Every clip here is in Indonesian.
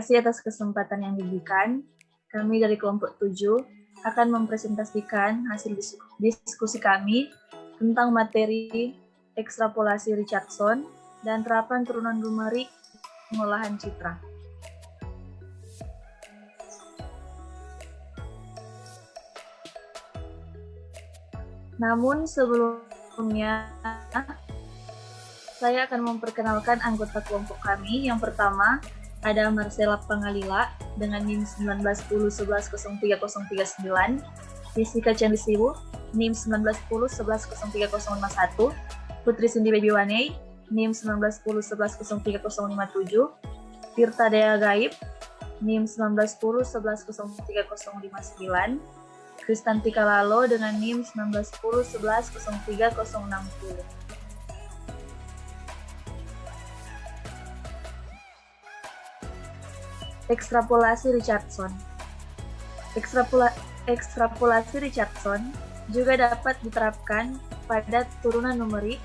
kasih atas kesempatan yang diberikan. Kami dari kelompok 7 akan mempresentasikan hasil diskusi kami tentang materi ekstrapolasi Richardson dan terapan turunan numerik pengolahan citra. Namun sebelumnya, saya akan memperkenalkan anggota kelompok kami. Yang pertama, ada Marcella Pangalila dengan NIM 191011030309, Jessica Chandisiwu, NIM 1910110301, Putri Cindy Babywane, NIM 1910110307, Tirta Dea Gaib, NIM 1910110309, Kristantika Lalo dengan NIM 1910110360. Ekstrapolasi Richardson. Ekstrapolasi Richardson juga dapat diterapkan pada turunan numerik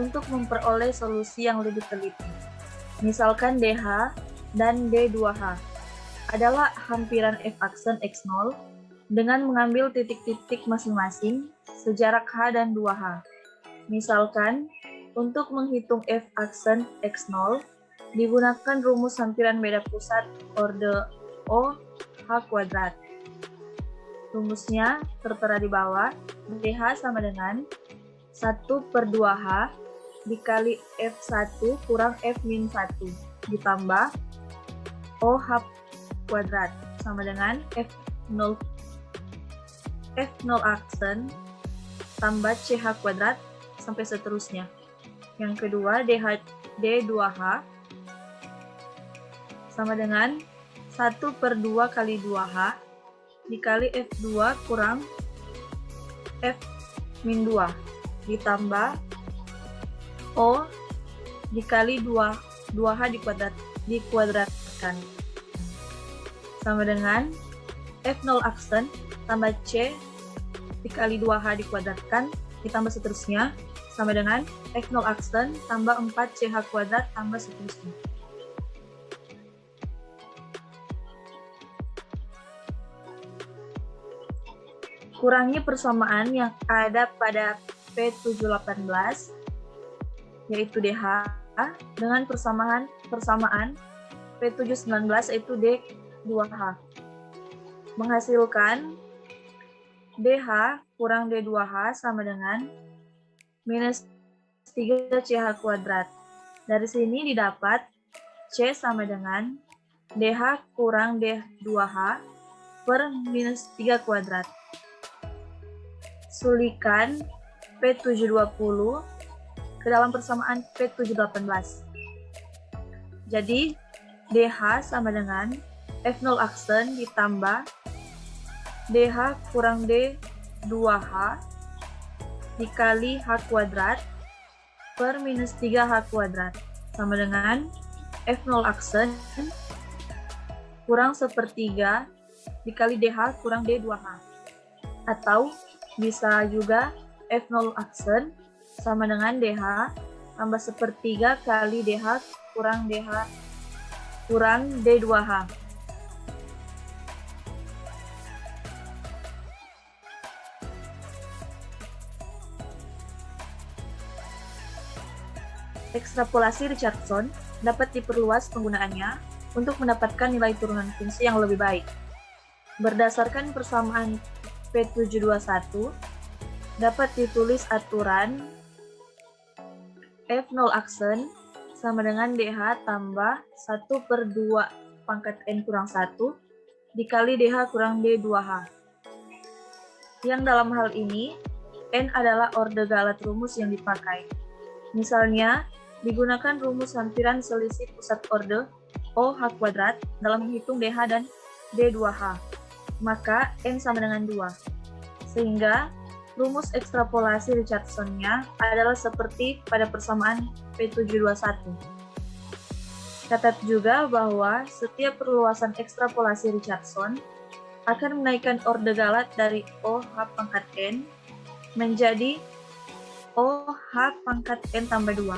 untuk memperoleh solusi yang lebih teliti. Misalkan DH dan D2H adalah hampiran F aksen X0 dengan mengambil titik-titik masing-masing sejarak H dan 2H. Misalkan, untuk menghitung F aksen X0, digunakan rumus hampiran beda pusat orde O H kuadrat. Rumusnya tertera di bawah. DH sama dengan 1/2H dikali F1 kurang F-1 ditambah OH kuadrat sama dengan F0 aksen tambah CH kuadrat sampai seterusnya. Yang kedua, D2H sama dengan 1/2 kali 2H dikali F2 kurang F-2 ditambah O dikali 2H dikuadratkan sama dengan F0 aksen tambah C dikali 2H dikuadratkan ditambah seterusnya sama dengan F0 aksen tambah 4CH kuadrat tambah seterusnya. Kurangi persamaan yang ada pada P718 yaitu DH dengan persamaan P719 yaitu D2H. Menghasilkan DH kurang D2H sama dengan minus 3CH kuadrat. Dari sini didapat C sama dengan DH kurang D2H per minus 3 kuadrat. Sulikan P720 ke dalam persamaan P718. Jadi, DH sama dengan F0 aksen ditambah DH kurang D2H dikali H kuadrat per minus 3H kuadrat sama dengan F0 aksen kurang 1/3 dikali DH kurang D2H. Atau bisa juga F0 aksen sama dengan DH tambah 1/3 kali DH kurang D2H. Ekstrapolasi Richardson dapat diperluas penggunaannya untuk mendapatkan nilai turunan fungsi yang lebih baik. Berdasarkan persamaan P721, dapat ditulis aturan F0 aksen sama dengan DH tambah 1/2 pangkat N kurang 1 dikali DH kurang D2H. Yang dalam hal ini, N adalah orde galat rumus yang dipakai. Misalnya, digunakan rumus hampiran selisih pusat orde OH kuadrat dalam menghitung DH dan D2H. Maka N sama dengan 2. Sehingga rumus ekstrapolasi Richardson-nya adalah seperti pada persamaan P721. Catat juga bahwa setiap perluasan ekstrapolasi Richardson akan menaikkan orde galat dari OH pangkat N menjadi OH pangkat N tambah 2.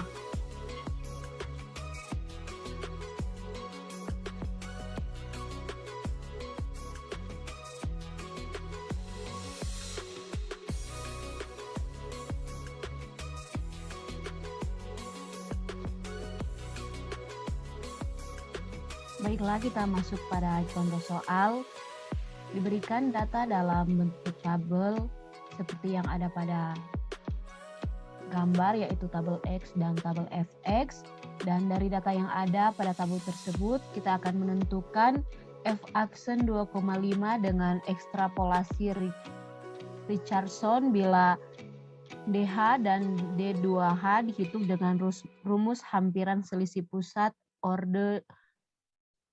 Baiklah, kita masuk pada contoh soal. Diberikan data dalam bentuk tabel seperti yang ada pada gambar, yaitu tabel X dan tabel Fx. Dan dari data yang ada pada tabel tersebut, kita akan menentukan F aksen 2,5 dengan ekstrapolasi Richardson bila DH dan D2H dihitung dengan rumus hampiran selisih pusat orde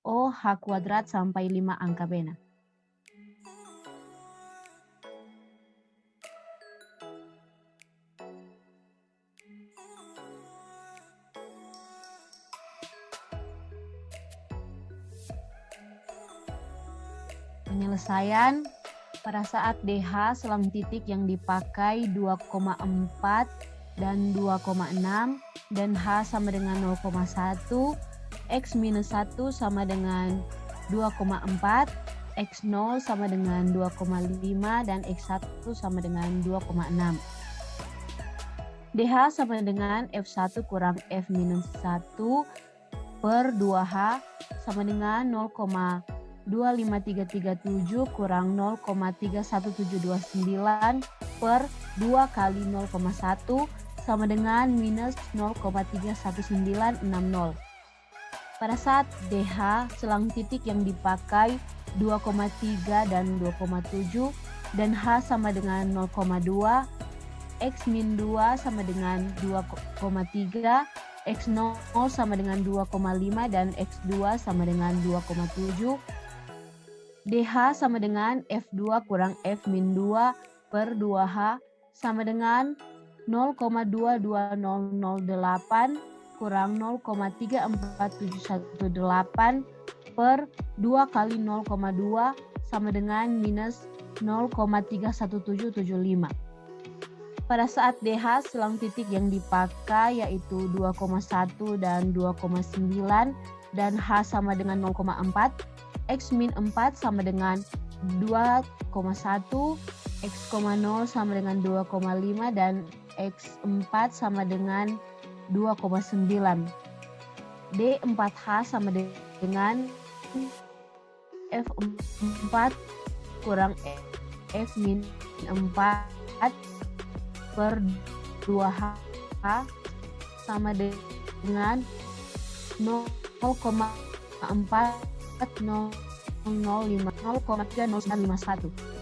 OH kuadrat sampai 5 angka bena. Penyelesaian pada saat DH selang titik yang dipakai 2,4 dan 2,6 dan H sama dengan 0,1, X minus 1 sama dengan 2,4, X0 sama dengan 2,5 dan X1 sama dengan 2,6. DH sama dengan F1 kurang F minus 1 per 2H sama dengan 0,25337 kurang 0,31729 per 2 kali 0,1 sama dengan minus 0,31960. Pada saat DH selang titik yang dipakai 2,3 dan 2,7 dan H sama dengan 0,2, X min 2 sama dengan 2,3, X0 sama dengan 2,5 dan X2 sama dengan 2,7. DH sama dengan F2 kurang F min 2 per 2H sama dengan 0,22008 kurang 0,34718 per 2 kali 0,2 sama dengan minus 0,31775. Pada saat DH selang titik yang dipakai yaitu 2,1 dan 2,9 dan H sama dengan 0,4, X min 4 sama dengan 2,1, X,0 sama dengan 2,5 dan X4 sama dengan 2,9. D4H sama dengan F4 kurang F min 4 per 2H sama dengan 0,30951.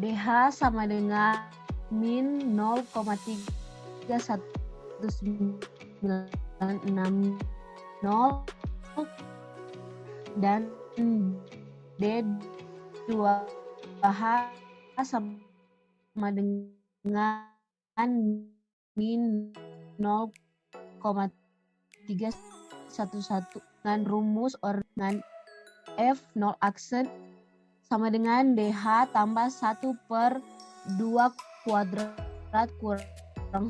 DH sama dengan min 0,31960 dan D2H sama dengan min 0,311 dengan rumus dengan F0 aksen sama dengan DH tambah 1 per 2 kuadrat kurang 1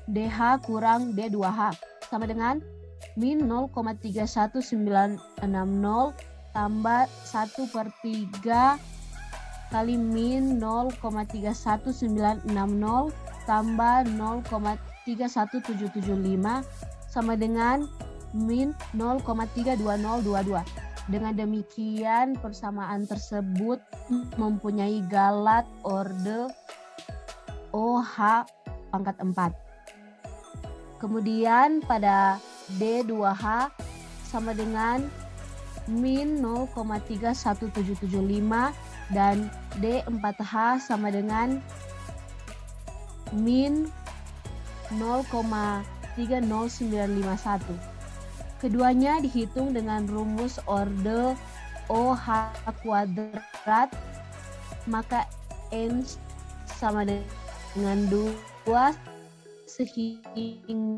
DH kurang D2H sama dengan min 0,31960 tambah 1 per 3 kali min 0,31960 tambah 0,31775 sama dengan min 0,32022. Dengan demikian persamaan tersebut mempunyai galat orde OH pangkat 4. Kemudian pada D2H sama dengan min 0,31775 dan D4H sama dengan min 0,30951. Keduanya dihitung dengan rumus orde OH kuadrat, maka N sama dengan 2 sehingga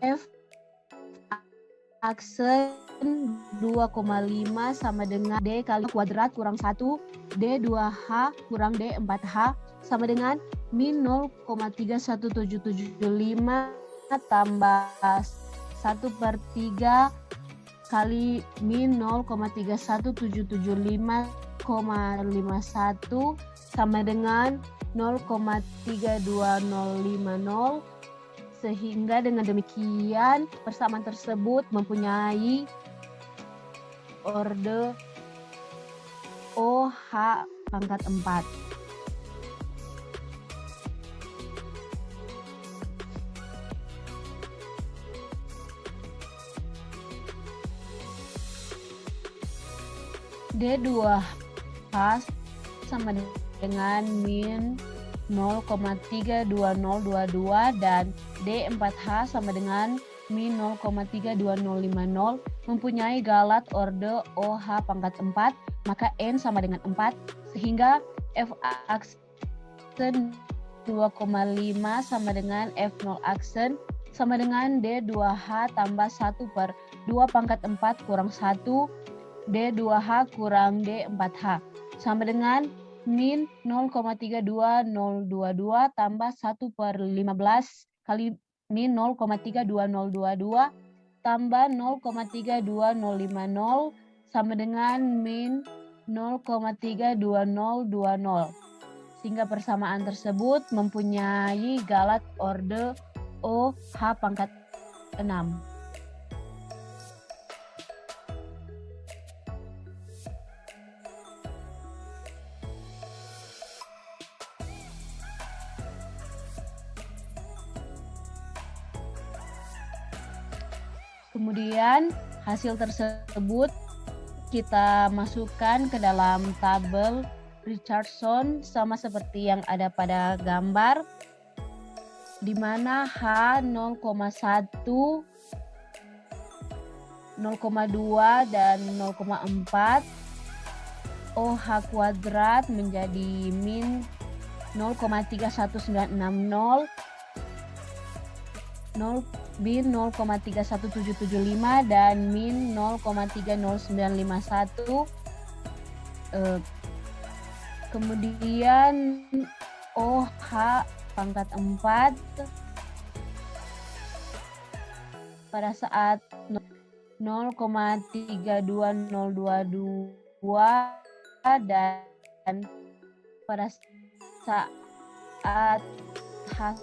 F aksen 2,5 sama dengan D kali kuadrat kurang 1 D2H kurang D4H sama dengan min 0,31775 tambah 1/3 kali min 0,31775,51 sama dengan 0,32050. Sehingga dengan demikian persamaan tersebut mempunyai orde OH pangkat 4. D2H sama dengan min 0,32022 dan D4H sama dengan min 0,32050 mempunyai galat orde OH pangkat 4, maka N sama dengan 4, sehingga F aksen 2,5 sama dengan F0 aksen sama dengan D2H tambah 1/2 pangkat 4 kurang 1 D2H kurang D4H sama dengan min 0,32022 tambah 1/15 kali min 0,32022 tambah 0,32050 sama dengan min 0,32020. Sehingga persamaan tersebut mempunyai galat orde OH pangkat 6. Kemudian hasil tersebut kita masukkan ke dalam tabel Richardson sama seperti yang ada pada gambar, di mana H 0,1, 0,2 dan 0,4 OH kuadrat menjadi min 0,31960, min 0,31775 dan min 0,30951. Kemudian OH pangkat 4 pada saat 0,32022 dan pada saat H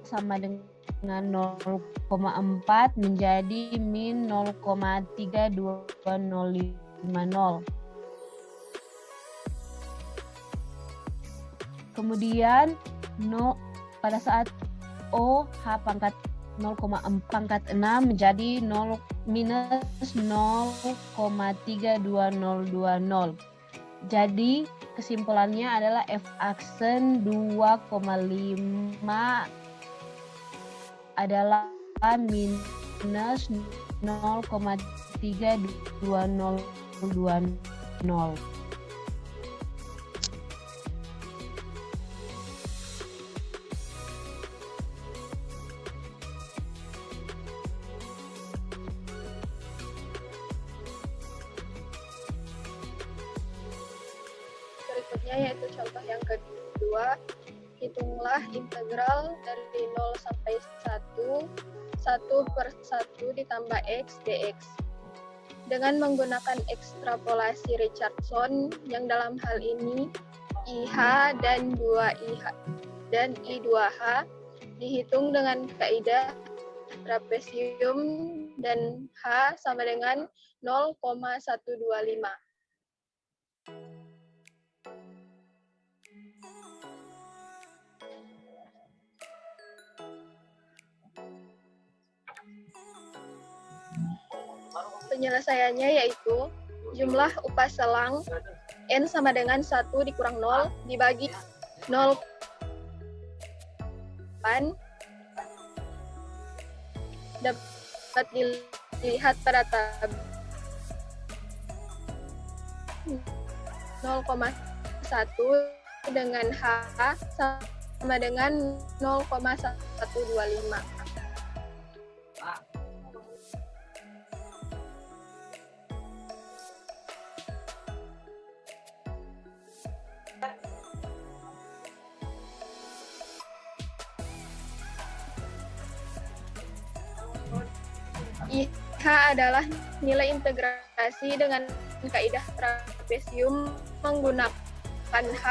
sama dengan 0,4 menjadi min 0,32050. Kemudian pada saat OH pangkat 0,4 pangkat 6 menjadi minus 0,32020. Jadi kesimpulannya adalah F aksen 2,5 adalah minus 0,32020. Berikutnya yaitu contoh yang kedua, hitunglah integral dari 0 sampai 1, 1/1 ditambah X dx. Dengan menggunakan ekstrapolasi Richardson yang dalam hal ini IH dan 2IH dan I2H dihitung dengan kaidah trapesium dan H sama dengan 0,125. Penyelesaiannya yaitu jumlah upah selang N sama dengan 1 dikurang 0 dibagi 0 dapat dilihat pada tabel 0,1 dengan H sama dengan 0,125. IH adalah nilai integrasi dengan kaidah trapesium menggunakan H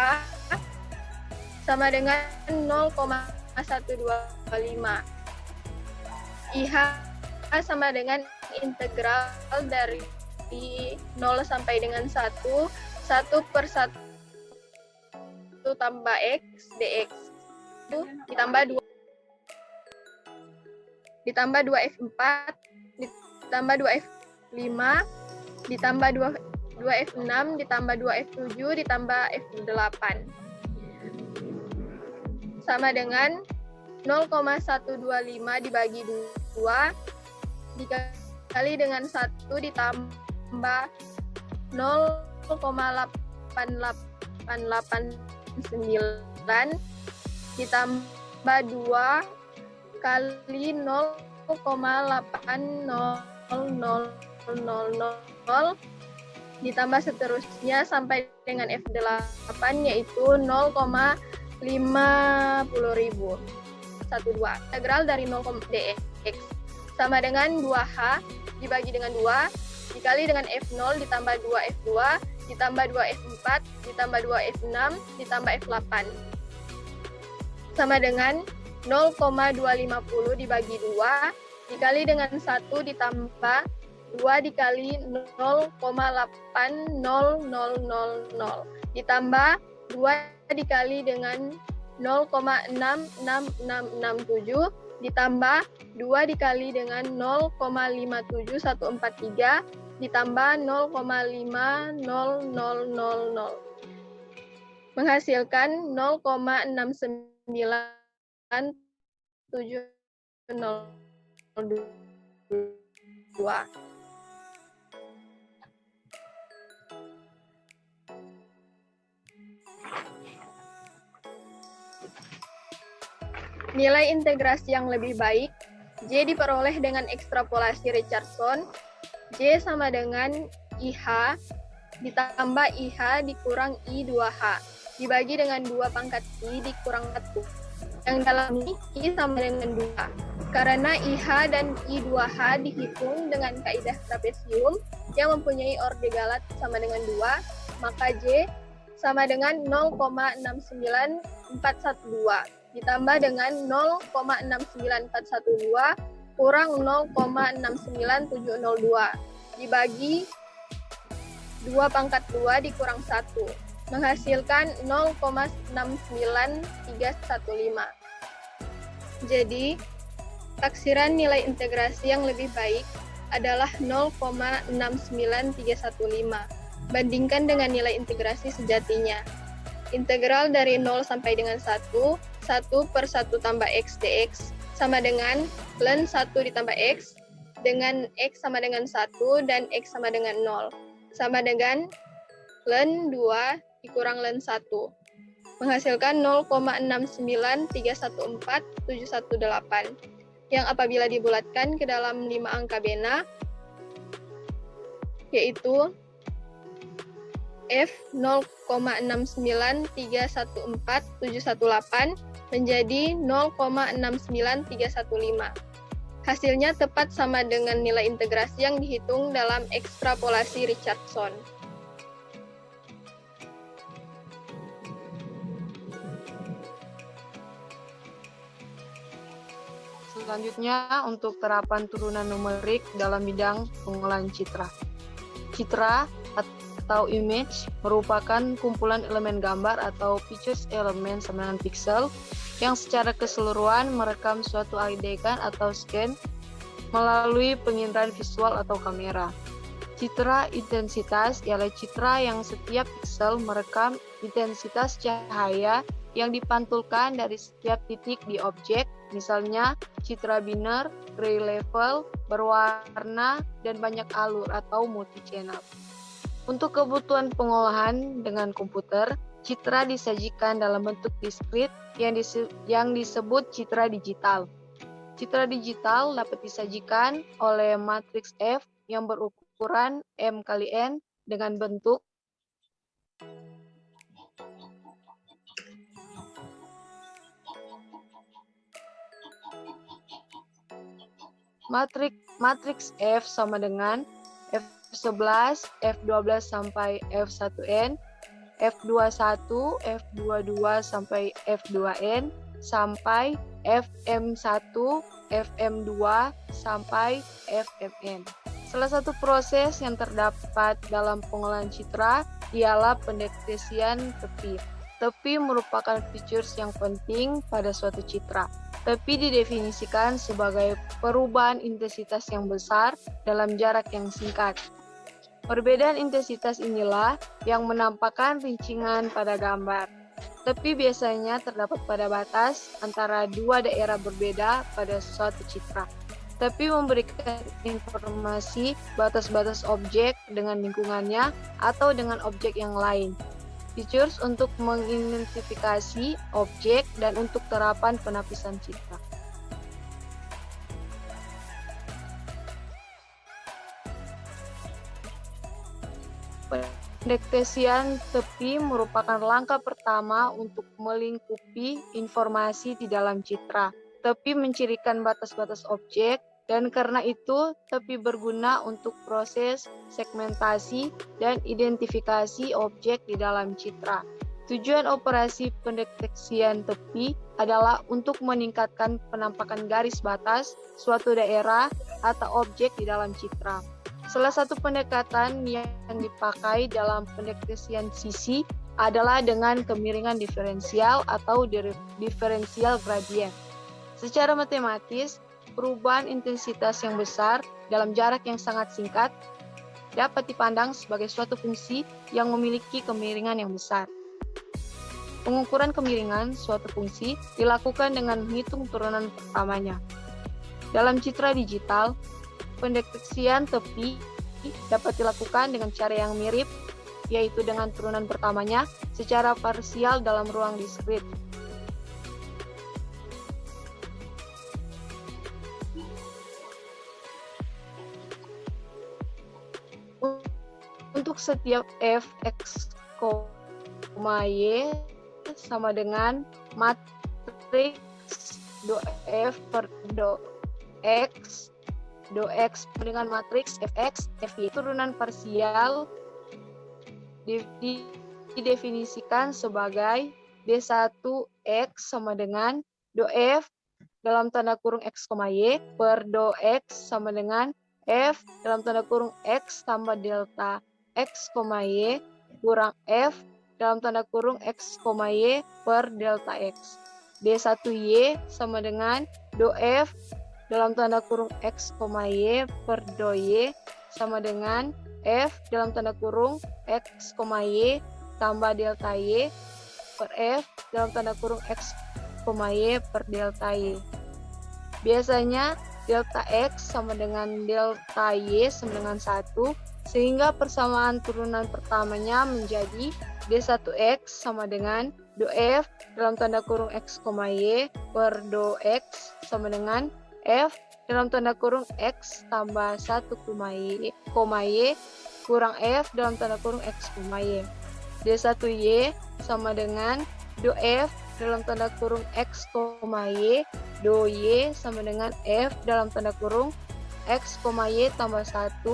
sama dengan 0,125. IH sama dengan integral dari 0 sampai dengan 1 per 1 tambah X dx itu ditambah 2F4 ditambah 2F5 ditambah 2F6 ditambah 2F7 ditambah F8 sama dengan 0,125 dibagi 2 dikali dengan 1 ditambah 0,8889 ditambah 2 kali 0,80000 ditambah seterusnya sampai dengan F8 yaitu 0,50.000. 12. Integral dari 0, dx sama dengan 2H dibagi dengan 2 dikali dengan F0 ditambah 2F2 ditambah 2F4 ditambah 2F6 ditambah F8 sama dengan 0,250 dibagi 2 dikali dengan 1 ditambah 2 dikali 0,80000 ditambah 2 dikali dengan 0,66667 ditambah 2 dikali dengan 0,57143 ditambah 0,50000 menghasilkan 0,69702. Nilai integrasi yang lebih baik, J diperoleh dengan ekstrapolasi Richardson, J sama dengan IH ditambah IH dikurang I2H, dibagi dengan 2 pangkat I dikurang 1. Yang dalam ini I sama dengan 2. Karena IH dan I2H dihitung dengan kaidah trapesium yang mempunyai orde galat sama dengan 2, maka J sama dengan 0,69412. Ditambah dengan 0,69412 kurang 0,69702 dibagi 2 pangkat 2 dikurang 1 menghasilkan 0,69315. Jadi taksiran nilai integrasi yang lebih baik adalah 0,69315 bandingkan dengan nilai integrasi sejatinya. Integral dari 0 sampai dengan 1 per 1 tambah X dx sama dengan ln 1 ditambah X dengan X sama dengan 1 dan X sama dengan 0 sama dengan ln 2 dikurang ln 1 menghasilkan 0,693147118 yang apabila dibulatkan ke dalam 5 angka bena yaitu F 0,693147118 menjadi 0,69315. Hasilnya tepat sama dengan nilai integrasi yang dihitung dalam ekstrapolasi Richardson. Selanjutnya, untuk terapan turunan numerik dalam bidang pengolahan citra. Citra atau image merupakan kumpulan elemen gambar atau pictures elemen sama dengan pixel yang secara keseluruhan merekam suatu adegan atau scan melalui penginderaan visual atau kamera. Citra intensitas ialah citra yang setiap pixel merekam intensitas cahaya yang dipantulkan dari setiap titik di objek, misalnya citra biner, gray level, berwarna, dan banyak alur atau multi-channel. Untuk kebutuhan pengolahan dengan komputer, citra disajikan dalam bentuk diskrit yang disebut citra digital. Citra digital dapat disajikan oleh matriks F yang berukuran M kali N dengan bentuk matriks matriks F sama dengan F11, F12 sampai F1N, F21, F22 sampai F2N, sampai FM1, FM2 sampai FMN. Salah satu proses yang terdapat dalam pengolahan citra ialah pendeteksian tepi. Tepi merupakan features yang penting pada suatu citra. Tepi didefinisikan sebagai perubahan intensitas yang besar dalam jarak yang singkat. Perbedaan intensitas inilah yang menampakkan rincingan pada gambar. Tepi biasanya terdapat pada batas antara dua daerah berbeda pada suatu citra. Tepi memberikan informasi batas-batas objek dengan lingkungannya atau dengan objek yang lain. Features untuk mengidentifikasi objek dan untuk terapan penapisan citra. Pendeteksian tepi merupakan langkah pertama untuk melingkupi informasi di dalam citra. Tepi mencirikan batas-batas objek, dan karena itu tepi berguna untuk proses segmentasi dan identifikasi objek di dalam citra. Tujuan operasi pendeteksian tepi adalah untuk meningkatkan penampakan garis batas suatu daerah atau objek di dalam citra. Salah satu pendekatan yang dipakai dalam pendeteksian sisi adalah dengan kemiringan diferensial atau diferensial gradient. Secara matematis, perubahan intensitas yang besar dalam jarak yang sangat singkat dapat dipandang sebagai suatu fungsi yang memiliki kemiringan yang besar. Pengukuran kemiringan suatu fungsi dilakukan dengan menghitung turunan pertamanya. Dalam citra digital, pendeteksian tepi dapat dilakukan dengan cara yang mirip, yaitu dengan turunan pertamanya secara parsial dalam ruang diskrit. Untuk setiap f(x, y) sama dengan matriks do(f) per do(x) dengan matriks fx, fy. Turunan parsial didefinisikan sebagai d1x sama dengan do(f) dalam tanda kurung x, y per do(x) sama dengan f dalam tanda kurung x tambah delta x, y kurang f dalam tanda kurung x, y per delta x. D1y sama dengan do(f) dalam tanda kurung x, y per do(y) sama dengan f dalam tanda kurung x, y tambah delta y per f dalam tanda kurung x, y per delta y. Biasanya delta x sama dengan delta y sama dengan 1, sehingga persamaan turunan pertamanya menjadi d1x sama dengan do(f) dalam tanda kurung x, y per do(x) sama dengan f dalam tanda kurung x tambah 1, y kurang f dalam tanda kurung x, y. D1y sama dengan do(f) dalam tanda kurung x, y do y sama dengan f dalam tanda kurung x, y tambah 1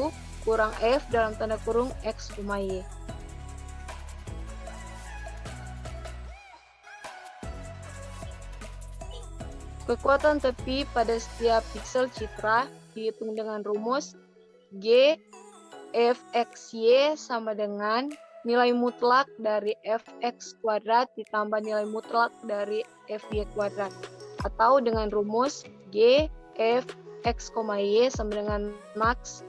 kurang f dalam tanda kurung x, y. Kekuatan tepi pada setiap piksel citra dihitung dengan rumus G fxy sama dengan nilai mutlak dari fx kuadrat ditambah nilai mutlak dari fy kuadrat, atau dengan rumus G fx, y sama dengan max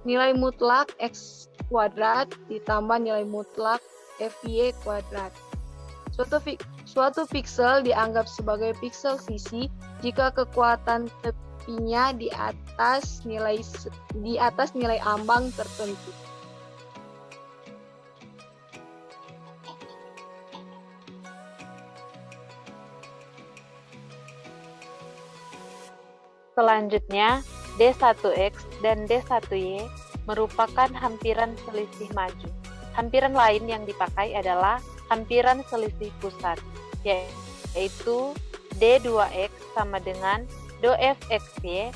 nilai mutlak x kuadrat ditambah nilai mutlak fy kuadrat. Suatu piksel dianggap sebagai piksel sisi jika kekuatan tepinya di atas nilai ambang tertentu. Selanjutnya, D1X dan D1Y merupakan hampiran selisih maju. Hampiran lain yang dipakai adalah hampiran selisih pusat, yaitu D2X sama dengan do(f(xy),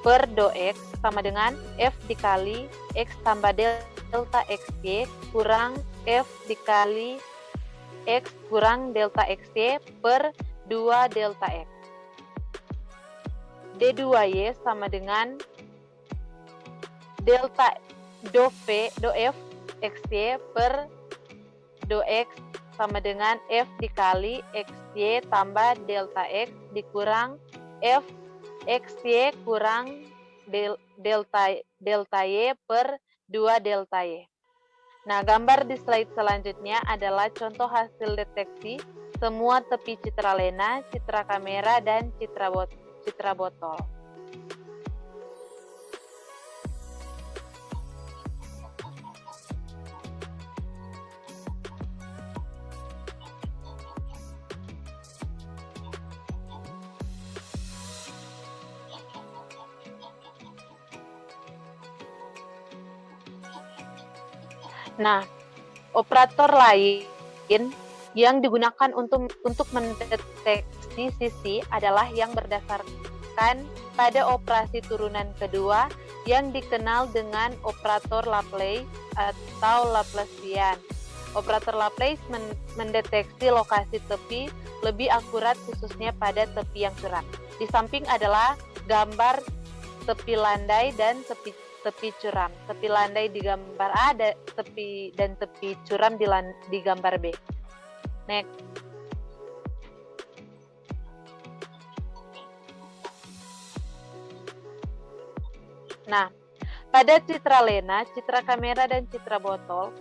per do X sama dengan F dikali X tambah delta XY kurang F dikali X kurang delta XY per 2 delta X. D2Y sama dengan delta do F XY per do X sama dengan F dikali XY tambah delta X dikurang F XY kurang delta Y per 2 delta Y. Nah, gambar di slide selanjutnya adalah contoh hasil deteksi semua tepi citra lena, citra kamera, dan citra botol. Nah, operator lain yang digunakan untuk mendeteksi sisi adalah yang berdasarkan pada operasi turunan kedua yang dikenal dengan operator Laplace atau Laplacian. Operator Laplace mendeteksi lokasi tepi lebih akurat khususnya pada tepi yang curam. Di samping adalah gambar tepi landai dan tepi curam. Tepi landai di gambar A dan tepi curam di gambar B. Next. Nah, pada citra lena, citra kamera, dan citra botol,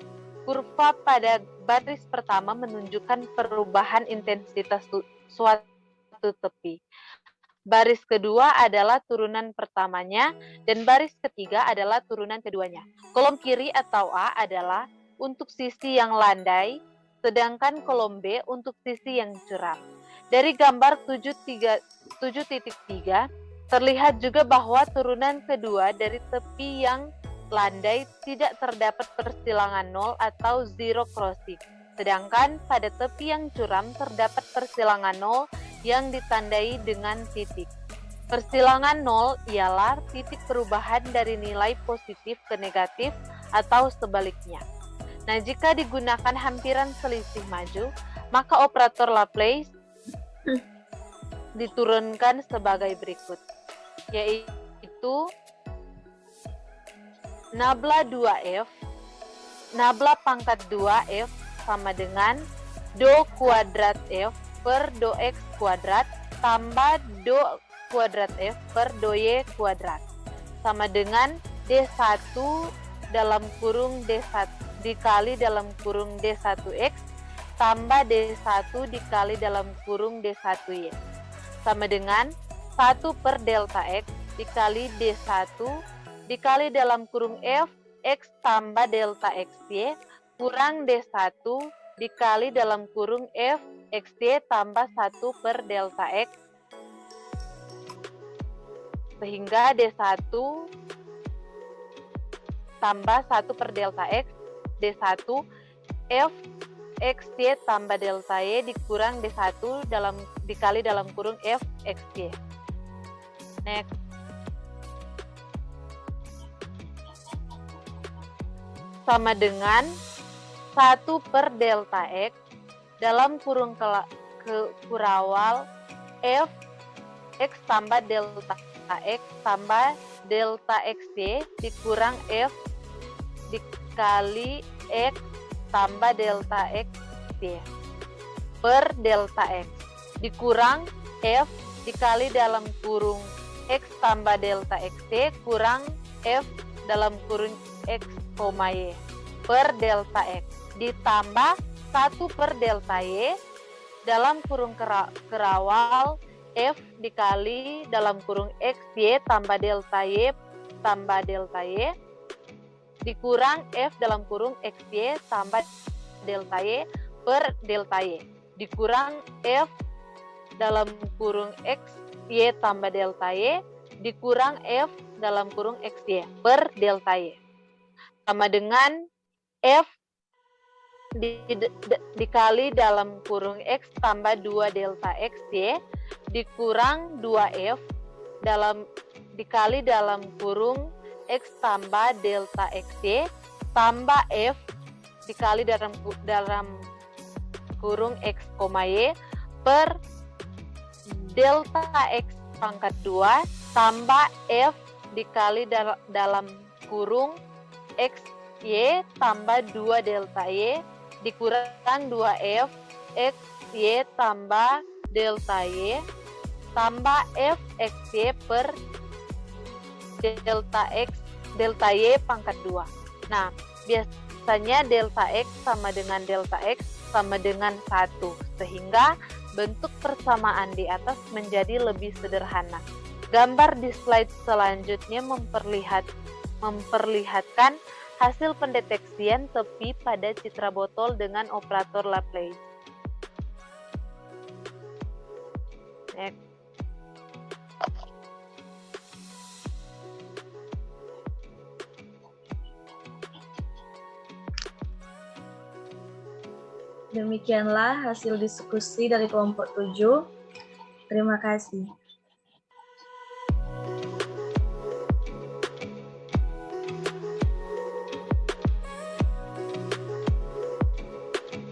kurva pada baris pertama menunjukkan perubahan intensitas suatu tepi. Baris kedua adalah turunan pertamanya, dan baris ketiga adalah turunan keduanya. Kolom kiri atau A adalah untuk sisi yang landai, sedangkan kolom B untuk sisi yang curam. Dari gambar 7.3, terlihat juga bahwa turunan kedua dari tepi yang landai tidak terdapat persilangan nol atau zero crossing. Sedangkan pada tepi yang curam terdapat persilangan nol yang ditandai dengan titik. Persilangan nol ialah titik perubahan dari nilai positif ke negatif atau sebaliknya. Nah, jika digunakan hampiran selisih maju, maka operator Laplace diturunkan sebagai berikut, yaitu nabla 2F, nabla pangkat 2F sama dengan do kuadrat F per do X kuadrat tambah do kuadrat F per do Y kuadrat sama dengan D1 dalam kurung D1 dikali dalam kurung D1X tambah D1 dikali dalam kurung D1Y sama dengan 1 per delta X dikali D1 dikali dalam kurung F X tambah delta XY kurang D1 dikali dalam kurung F XY tambah 1 per delta X sehingga D1 tambah 1 per delta X D1 F XY tambah delta Y dikurang D1 dikali dalam kurung F XY. Next. Sama dengan 1 per delta X dalam kurung kurawal F X tambah delta X tambah delta XY dikurang F dikali X tambah delta XY per delta X dikurang F dikali dalam kurung X tambah delta XY kurang F dalam kurung X, Y per delta X ditambah 1 per delta Y dalam kurung kerawal F dikali dalam kurung X Y tambah delta Y dikurang F dalam kurung X Y tambah delta Y per delta Y dikurang F dalam kurung X Y tambah delta Y dikurang F dalam kurung X Y per delta Y sama dengan F dikali dalam kurung X tambah 2 delta XY dikurang 2F dikali dalam kurung X tambah delta XY tambah F dikali dalam kurung X, Y per delta X pangkat 2 tambah F dikali dalam kurung X, Y tambah 2 delta Y dikurang 2F X, Y tambah delta Y tambah F, X, Y per delta Y pangkat 2. Nah, biasanya delta X sama dengan delta X sama dengan 1, sehingga bentuk persamaan di atas menjadi lebih sederhana. Gambar di slide selanjutnya memperlihatkan hasil pendeteksian tepi pada citra botol dengan operator Laplace. Next. Demikianlah hasil diskusi dari kelompok 7. Terima kasih.